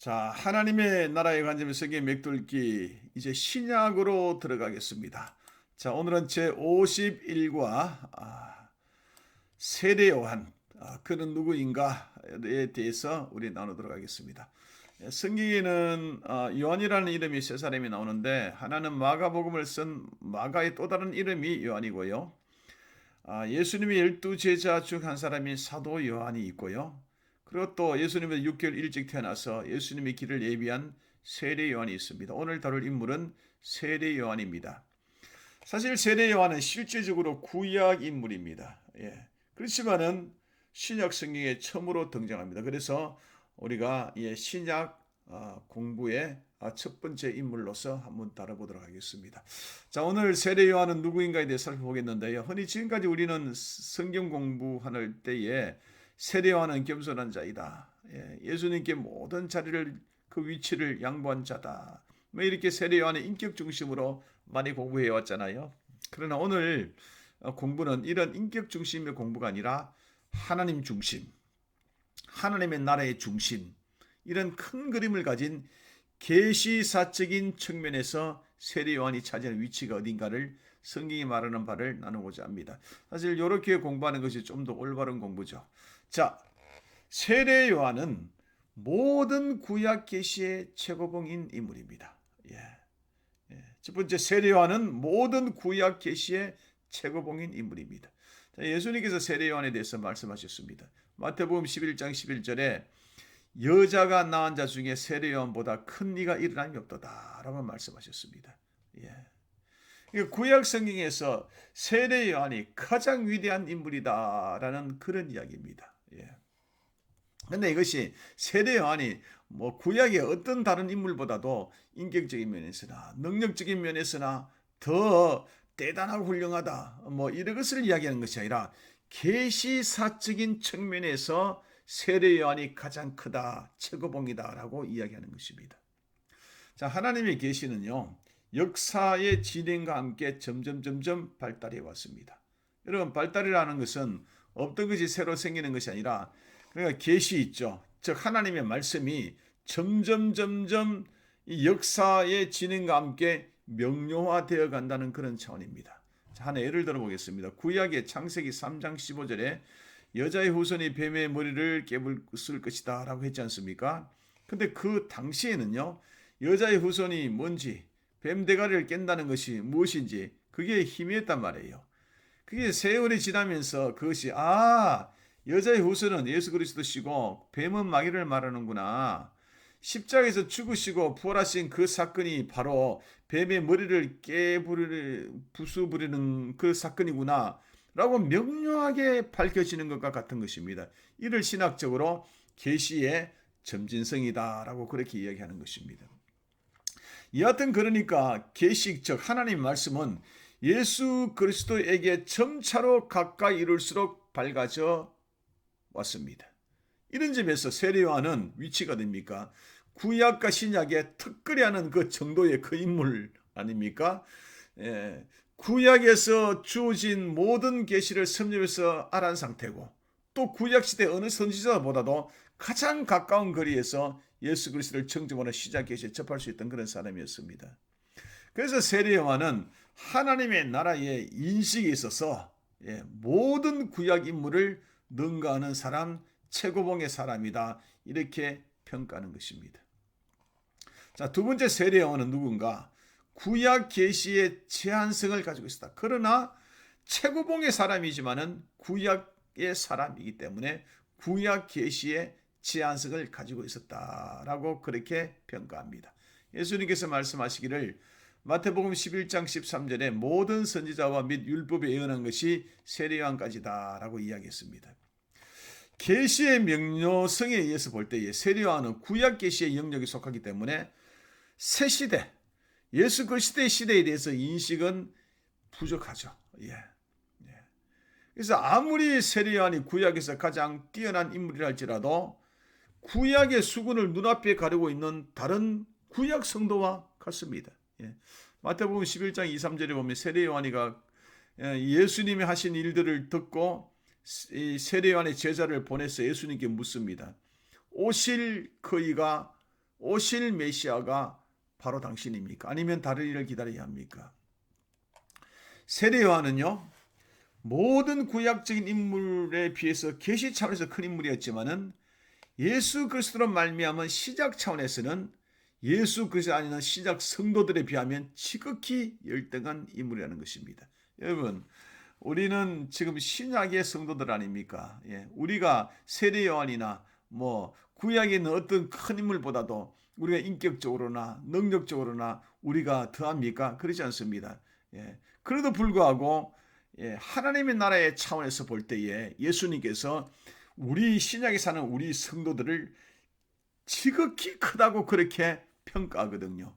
자, 하나님의 나라의 관점의 세계 맥돌기 이제 신약으로 들어가겠습니다. 자, 오늘은 제 51과 세례 요한 그는 누구인가에 대해서 우리 나누도록 하겠습니다. 성경에는 요한이라는 이름이 세 사람이 나오는데 하나는 마가복음을 쓴 마가의 또 다른 이름이 요한이고요. 예수님의 12제자 중 한 사람인 사도 요한이 있고요. 그리고 또 예수님의 6개월 일찍 태어나서 예수님의 길을 예비한 세례 요한이 있습니다. 오늘 다룰 인물은 세례 요한입니다. 사실 세례 요한은 실제적으로 구약 인물입니다. 그렇지만은 신약 성경에 처음으로 등장합니다. 그래서 우리가 신약 공부의 첫 번째 인물로서 한번 다뤄보도록 하겠습니다. 자, 오늘 세례 요한은 누구인가에 대해 살펴보겠는데요. 흔히 지금까지 우리는 성경 공부할 때에 세례 요한은 겸손한 자이다. 예수님께 모든 자리를 그 위치를 양보한 자다. 이렇게 세례 요한의 인격 중심으로 많이 공부해 왔잖아요. 그러나 오늘 공부는 이런 인격 중심의 공부가 아니라 하나님 중심, 하나님의 나라의 중심, 이런 큰 그림을 가진 계시사적인 측면에서 세례 요한이 차지하는 위치가 어딘가를 성경이 말하는 바를 나누고자 합니다. 사실 이렇게 공부하는 것이 좀 더 올바른 공부죠. 자, 세례 요한은 모든 구약 계시의 최고봉인 인물입니다. 첫 번째, 세례 요한은 모든 구약 계시의 최고봉인 인물입니다. 자, 예수님께서 세례 요한에 대해서 말씀하셨습니다. 마태복음 11장 11절에 여자가 낳은 자 중에 세례 요한보다 큰 이가 일어남이 없도다 라고 말씀하셨습니다. 구약 성경에서 세례 요한이 가장 위대한 인물이다라는 그런 이야기입니다. 근데 이것이 세례 요한이 구약의 어떤 다른 인물보다도 인격적인 면에서나 능력적인 면에서나 더 대단하고 훌륭하다 이런 것을 이야기하는 것이 아니라 계시사적인 측면에서 세례 요한이 가장 크다, 최고봉이다라고 이야기하는 것입니다. 자, 하나님의 계시는요, 역사의 진행과 함께 점점 발달해 왔습니다. 여러분, 발달이라는 것은 없던 것이 새로 생기는 것이 아니라, 그러니까 계시 있죠. 즉 하나님의 말씀이 점점 이 역사의 진행과 함께 명료화되어 간다는 그런 차원입니다. 자, 하나 예를 들어 보겠습니다. 구약의 창세기 3장 15절에 여자의 후손이 뱀의 머리를 깨물을 것이다 라고 했지 않습니까? 근데 그 당시에는요, 여자의 후손이 뭔지, 뱀 대가리를 깬다는 것이 무엇인지 그게 희미했단 말이에요. 그게 세월이 지나면서 그것이 여자의 후손은 예수 그리스도시고 뱀은 마귀를 말하는구나, 십자가에서 죽으시고 부활하신 그 사건이 바로 뱀의 머리를 부수부리는 그 사건이구나 라고 명료하게 밝혀지는 것과 같은 것입니다. 이를 신학적으로 계시의 점진성이다 라고 그렇게 이야기하는 것입니다. 여하튼 그러니까 계시, 즉 하나님 말씀은 예수 그리스도에게 점차로 가까이 이룰수록 밝아져 왔습니다. 이런 점에서 세례 요한은 위치가 됩니까? 구약과 신약의 특별히 하는 그 정도의 그 인물 아닙니까? 구약에서 주어진 모든 계시를 섭렵해서 알아낸 상태고, 또 구약시대 어느 선지자보다도 가장 가까운 거리에서 예수 그리스도를 청정하는 시작 계시에 접할 수 있던 그런 사람이었습니다. 그래서 세례 요한은 하나님의 나라의 인식에 있어서 모든 구약 인물을 능가하는 사람, 최고봉의 사람이다, 이렇게 평가하는 것입니다. 자, 두 번째, 세례 요한은 누군가? 구약 계시의 제한성을 가지고 있었다. 그러나 최고봉의 사람이지만은 구약의 사람이기 때문에 구약 계시의 제한성을 가지고 있었다라고 그렇게 평가합니다. 예수님께서 말씀하시기를 마태복음 11장 13절에 모든 선지자와 및 율법에 예언한 것이 세례 요한까지다라고 이야기했습니다. 계시의 명료성에 의해서 볼 때에 세례 요한은 구약 계시의 영역에 속하기 때문에 새 시대, 예수 그리스도의 시대에 대해서 인식은 부족하죠. 그래서 아무리 세례 요한이 구약에서 가장 뛰어난 인물이라 할지라도 구약의 수군을 눈앞에 가리고 있는 다른 구약 성도와 같습니다. 마태복음 11장 2, 3절에 보면 세례 요한이가 예수님이 하신 일들을 듣고 세례 요한의 제자를 보내서 예수님께 묻습니다. 오실 그이가 오실 메시아가 바로 당신입니까? 아니면 다른 일을 기다려야 합니까? 세례 요한은요, 모든 구약적인 인물에 비해서 계시 차원에서 큰 인물이었지만은 예수 그리스도로 말미암은 시작 차원에서는 예수 그리스도 아니는 시작 성도들에 비하면 지극히 열등한 인물이라는 것입니다. 여러분, 우리는 지금 신약의 성도들 아닙니까? 예, 우리가 세례 요한이나 구약에 있는 어떤 큰 인물보다도 우리가 인격적으로나 능력적으로나 우리가 더합니까? 그렇지 않습니다. 예, 그래도 불구하고 하나님의 나라의 차원에서 볼 때에 예수님께서 우리 신약에 사는 우리 성도들을 지극히 크다고 그렇게 평가하거든요.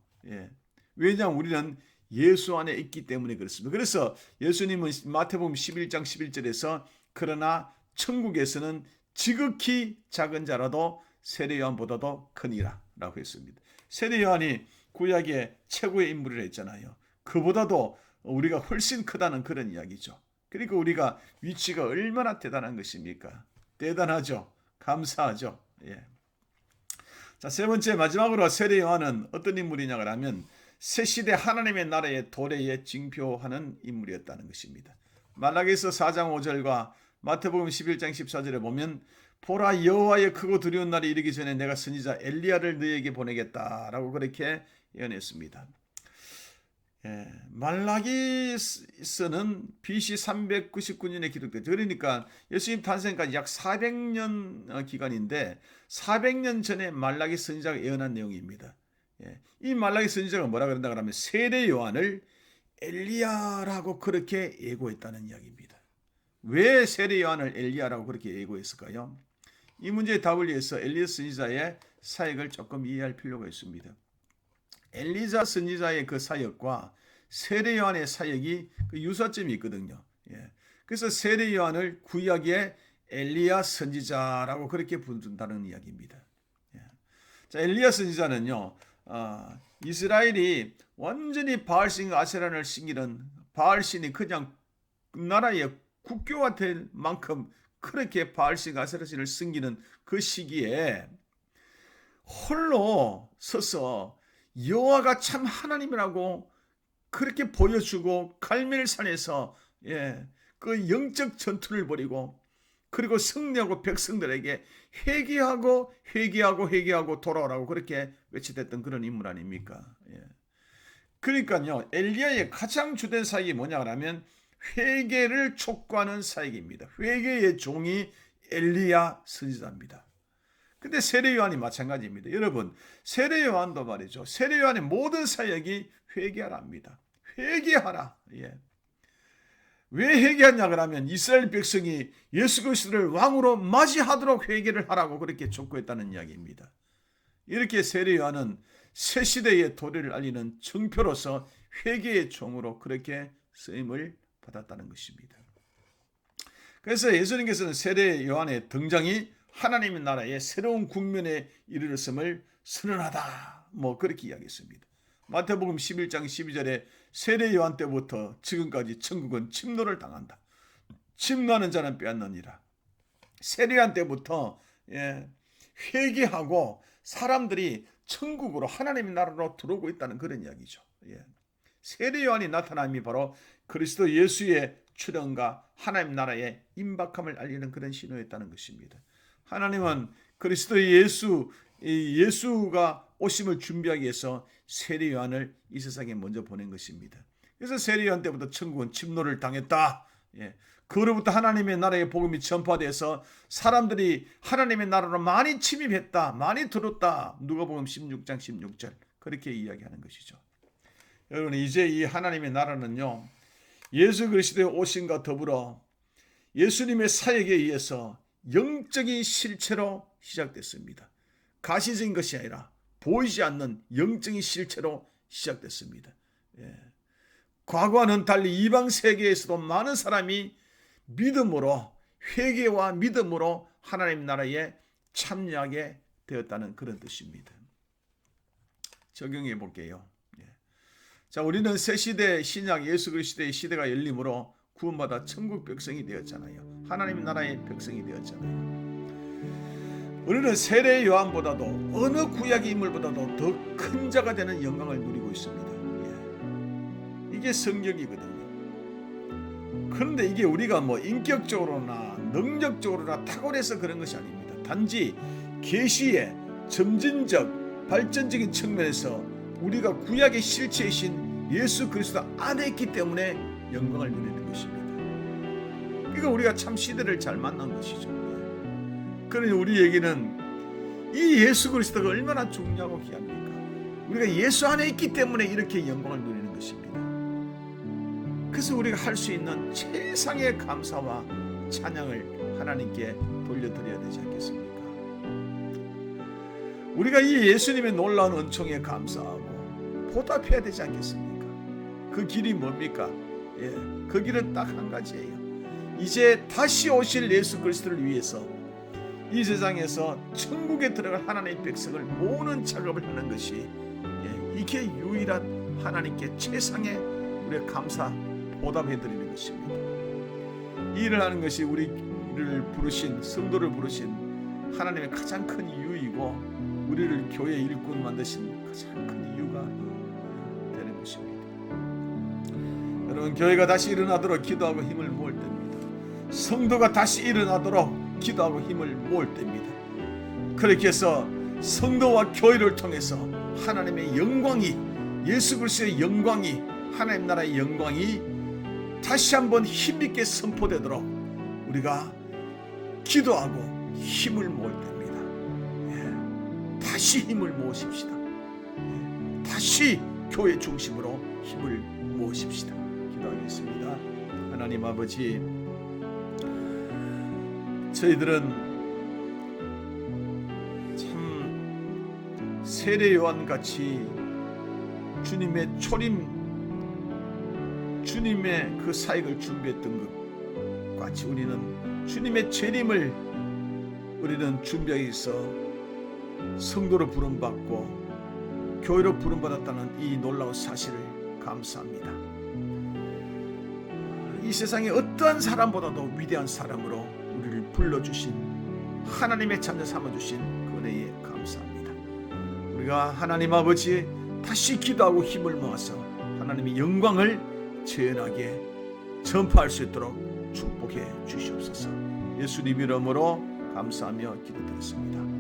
왜냐하면 우리는 예수 안에 있기 때문에 그렇습니다. 그래서 예수님은 마태복음 11장 11절에서 그러나 천국에서는 지극히 작은 자라도 세례 요한보다도 크니라 라고 했습니다. 세례 요한이 구약의 최고의 인물이라 했잖아요. 그보다도 우리가 훨씬 크다는 그런 이야기죠. 그러니까 우리가 위치가 얼마나 대단한 것입니까? 대단하죠. 감사하죠. 자, 세 번째 마지막으로 세례 요한은 어떤 인물이냐 하면 새 시대 하나님의 나라의 도래에 징표하는 인물이었다는 것입니다. 말라기서 4장 5절과 마태복음 11장 14절에 보면 보라 여호와의 크고 두려운 날이 이르기 전에 내가 선지자 엘리야를 너에게 보내겠다라고 그렇게 예언했습니다. 말라기서는 BC 399년에 기록됐죠. 그러니까 예수님 탄생까지 약 400년 기간인데 400년 전에 말라기 선지자가 예언한 내용입니다. 이 말라기 선지자가 뭐라 그런다 그러면 세례 요한을 엘리야라고 그렇게 예고했다는 이야기입니다. 왜 세례 요한을 엘리야라고 그렇게 예고했을까요? 이 문제의 답을 위해서 엘리야 선지자의 사역을 조금 이해할 필요가 있습니다. 엘리야 선지자의 그 사역과 세례 요한의 사역이 그 유사점이 있거든요. 그래서 세례 요한을 구약의 엘리야 선지자라고 그렇게 부른다는 이야기입니다. 자, 엘리야 선지자는요, 이스라엘이 완전히 바알신 아세라를 섬기는 바알신이 그냥 나라의 국교가 될 만큼 그렇게 바알신 아세라신을 섬기는 그 시기에 홀로 서서 여호와가 참 하나님이라고 그렇게 보여주고 갈멜산에서 그 영적 전투를 벌이고 그리고 승리하고 백성들에게 회개하고 돌아오라고 그렇게 외치댔던 그런 인물 아닙니까? 그러니까요, 엘리야의 가장 주된 사역이 뭐냐 하면 회개를 촉구하는 사역입니다. 회개의 종이 엘리야 선지자입니다. 근데 세례 요한이 마찬가지입니다. 여러분, 세례 요한도 말이죠. 세례 요한의 모든 사역이 회개하랍니다. 회개하라. 왜 회개하냐 그러면 이스라엘 백성이 예수 그리스도를 왕으로 맞이하도록 회개를 하라고 그렇게 촉구했다는 이야기입니다. 이렇게 세례 요한은 새 시대의 도래를 알리는 증표로서 회개의 종으로 그렇게 쓰임을 받았다는 것입니다. 그래서 예수님께서는 세례 요한의 등장이 하나님의 나라의 새로운 국면에 이르렀음을 선언하다. 그렇게 이야기했습니다. 마태복음 11장 12절에 세례 요한 때부터 지금까지 천국은 침노를 당한다. 침노하는 자는 빼앗느니라. 세례 요한 때부터 회개하고 사람들이 천국으로 하나님의 나라로 들어오고 있다는 그런 이야기죠. 세례 요한이 나타남이 바로 그리스도 예수의 출현과 하나님 나라의 임박함을 알리는 그런 신호였다는 것입니다. 하나님은 그리스도 예수가 오심을 준비하기 위해서 세례 요한을 이 세상에 먼저 보낸 것입니다. 그래서 세례 요한 때부터 천국은 침노를 당했다. 그로부터 하나님의 나라의 복음이 전파돼서 사람들이 하나님의 나라로 많이 침입했다. 많이 들었다. 누가복음 16장 16절 그렇게 이야기하는 것이죠. 여러분, 이제 이 하나님의 나라는요, 예수 그리스도의 오심과 더불어 예수님의 사역에 의해서 영적인 실체로 시작됐습니다. 가시적인 것이 아니라 보이지 않는 영적인 실체로 시작됐습니다. 과거와는 달리 이방 세계에서도 많은 사람이 믿음으로, 회개와 믿음으로 하나님 나라에 참여하게 되었다는 그런 뜻입니다. 적용해 볼게요. 자, 우리는 새 시대 신약 예수 그리스도의 시대가 열림으로 구원받아 천국 백성이 되었잖아요. 하나님 나라의 백성이 되었잖아요. 우리는 세례 요한보다도 어느 구약의 인물보다도 더 큰 자가 되는 영광을 누리고 있습니다. 이게 성경이거든요. 그런데 이게 우리가 뭐 인격적으로나 능력적으로나 탁월해서 그런 것이 아닙니다. 단지 계시의 점진적 발전적인 측면에서 우리가 구약의 실체이신 예수 그리스도 안에 있기 때문에 영광을 누리는 것입니다. 그러니까 우리가 참 시대를 잘 만난 것이죠. 그러니 우리에게는 이 예수 그리스도가 얼마나 중요하고 귀합니까? 우리가 예수 안에 있기 때문에 이렇게 영광을 누리는 것입니다. 그래서 우리가 할 수 있는 최상의 감사와 찬양을 하나님께 돌려드려야 되지 않겠습니까? 우리가 이 예수님의 놀라운 은총에 감사하고 보답해야 되지 않겠습니까? 그 길이 뭡니까? 그 길은 딱 한 가지예요. 이제 다시 오실 예수 그리스도를 위해서 이 세상에서 천국에 들어갈 하나님의 백성을 모으는 작업을 하는 것이 이게 유일한 하나님께 최상의 우리의 감사 보답해드리는 것입니다. 이 일을 하는 것이 우리를 부르신 성도를 부르신 하나님의 가장 큰 이유이고 우리를 교회 일꾼 만드신 가장 큰 이유가 되는 것입니다. 여러분, 교회가 다시 일어나도록 기도하고 힘을 모을 때입니다. 성도가 다시 일어나도록 기도하고 힘을 모을 때입니다. 그렇게 해서 성도와 교회를 통해서 하나님의 영광이, 예수 그리스도의 영광이, 하나님 나라의 영광이 다시 한번 힘있게 선포되도록 우리가 기도하고 힘을 모을 때입니다. 다시 힘을 모으십시다. 다시 교회 중심으로 힘을 모으십시다. 기도하겠습니다. 하나님 아버지, 저희들은 참 세례 요한같이 주님의 초림, 주님의 그 사역을 준비했던 것 같이 우리는 주님의 재림을 우리는 준비하기 위해서 성도로 부름받고 교회로 부름받았다는 이 놀라운 사실을 감사합니다. 이 세상에 어떠한 사람보다도 위대한 사람으로 우리를 불러주신 하나님의 자녀 삼아주신 그 은혜에 감사합니다. 우리가 하나님 아버지 다시 기도하고 힘을 모아서 하나님의 영광을 재현하게 전파할 수 있도록 축복해 주시옵소서. 예수님 이름으로 감사하며 기도드렸습니다.